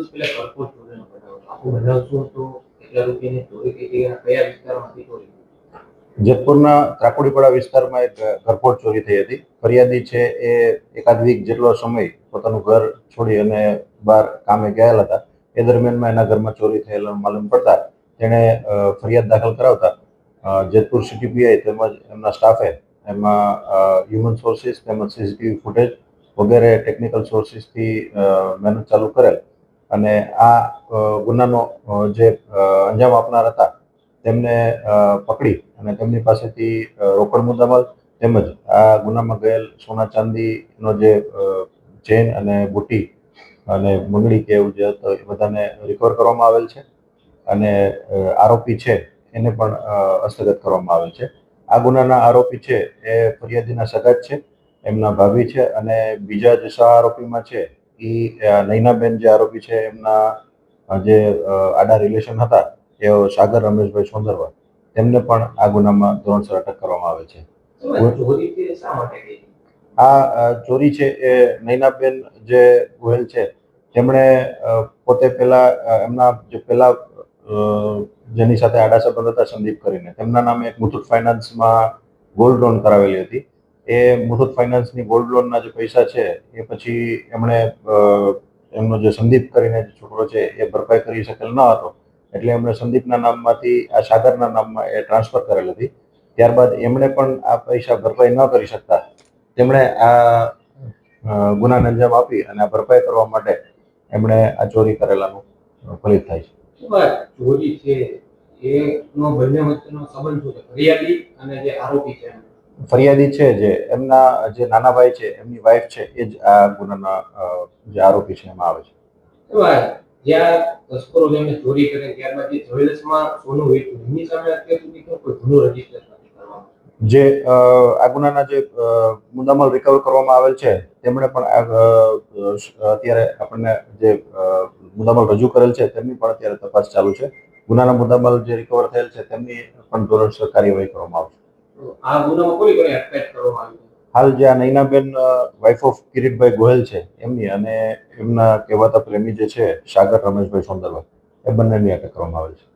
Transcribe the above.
દિવસ પહેલા કરકોટ ચોરીનો બનાવ હતો. આખું બનાવ શું હતો, કેટલા રૂપિયાની ચોરી થઈ હતી અને કયા વિસ્તારમાંથી ચોરી થઈ? જેતપુરના ત્રાકુડીપડા વિસ્તારમાં એક ઘરફોડ ચોરી થઈ હતી. ફરિયાદી છે એ એકાદ વીક જેટલો સમય પોતાનું ઘર છોડી અને બહાર કામે ગયેલા હતા. એ દરમિયાનમાં એના ઘરમાં ચોરી થયેલાનું માલુમ પડતા તેણે ફરિયાદ દાખલ કરાવતા જેતપુર સિટી પીઆઈ તેમજ એમના સ્ટાફે એમાં હ્યુમન સોર્સિસ તેમજ સીસીટીવી ફૂટેજ વગેરે ટેકનિકલ સોર્સિસથી મહેનત ચાલુ કરેલ અને આ ગુનાનો જે અંજામ આપનાર હતા તેમને પકડી અને તેમની પાસેથી રોકડ મુદ્દામાલ તેમજ આ ગુનામાં ગયેલ સોના ચાંદીનો જે ચેન અને બુટ્ટી અને બંગડી કે એવું જે હતો એ બધાને રિકવર કરવામાં આવેલ છે અને આરોપી છે એને પણ હસ્તગત કરવામાં આવેલ છે. આ ગુનાના આરોપી છે એ ફરિયાદીના સગા જ છે, એમના ભાભી છે અને બીજા જે સહ આરોપીમાં છે એ નૈનાબેન જે આરોપી છે એમના જે આડા રિલેશન હતા એ સાગર રમેશભાઈ સોંદરવા, તેમને પણ આ ગુનામાં ધોરણસર અટક કરવામાં આવે છે. આ ચોરી છે એ નૈનાબેન જે ગોહેલ છે તેમણે પોતે પહેલા એમના જે પહેલા જેની સાથે આડા સંબંધ હતા સંદીપ કરીને, તેમના નામે એક મુથુટ ફાઇનાન્સમાં ગોલ્ડ લોન કરાવેલી હતી. એ મુથુટ ફાઇનાન્સની ગોલ્ડ લોનના જે પૈસા છે એ પછી એમણે એમનો જે સંદીપ કરીને જે છોકરો છે એ ભરપાઈ કરી શકેલ ન હતો એટલે એમણે સંદીપના નામમાંથી આ સાગરના નામમાં એ ટ્રાન્સફર કરેલ હતી. ત્યારબાદ એમણે પણ આ પૈસા ભરપાઈ ન કરી શકતા તેમણે આ ગુનાને અંજામ આપી અને આ ભરપાઈ કરવા માટે એમણે આ ચોરી કરેલાનું ફલિત થાય છે. ચોરી છે એનો બંને વચ્ચેનો સંબંધ શું છે, ફરિયાદી અને જે આરોપી છે? ફરિયાદી છે જે એમના જે નાના ભાઈ છે એમની વાઈફ છે એ જ આ ગુનાના જે આરોપી છે એમાં આવે છે. જ્યાં તસ્કરો જેમને ચોરી કરે ત્યારબાદ જે જ્વેલર્સમાં સોનું વેચ્યું એમની સામે અત્યાર સુધી કોઈ ગુનો રજીસ્ટર નથી કરવામાં? જે આ ગુનાના જે મુદ્દામાલ રિકવર કરવામાં આવેલ છે તેમણે પણ અત્યારે આપણને જે મુદ્દામાલ રજૂ કરેલ છે તેમની પણ અત્યારે તપાસ ચાલુ છે. ગુનાના મુદ્દામાલ જે રિકવર થયેલ છે તેમની પણ ધોરણસર કાર્યવાહી કરવામાં આવશે. આ ગુનામાં કોની કોની અટકાયત કરવામાં આવી? હાલ જે આ નૈનાબેન વાઇફ ઓફ કિરીટભાઈ ગોહેલ છે એમની અને એમના કહેવાતા પ્રેમી જે છે સાગર રમેશભાઈ સોંદરવા, એ બંનેની અટક કરવામાં આવેલ છે.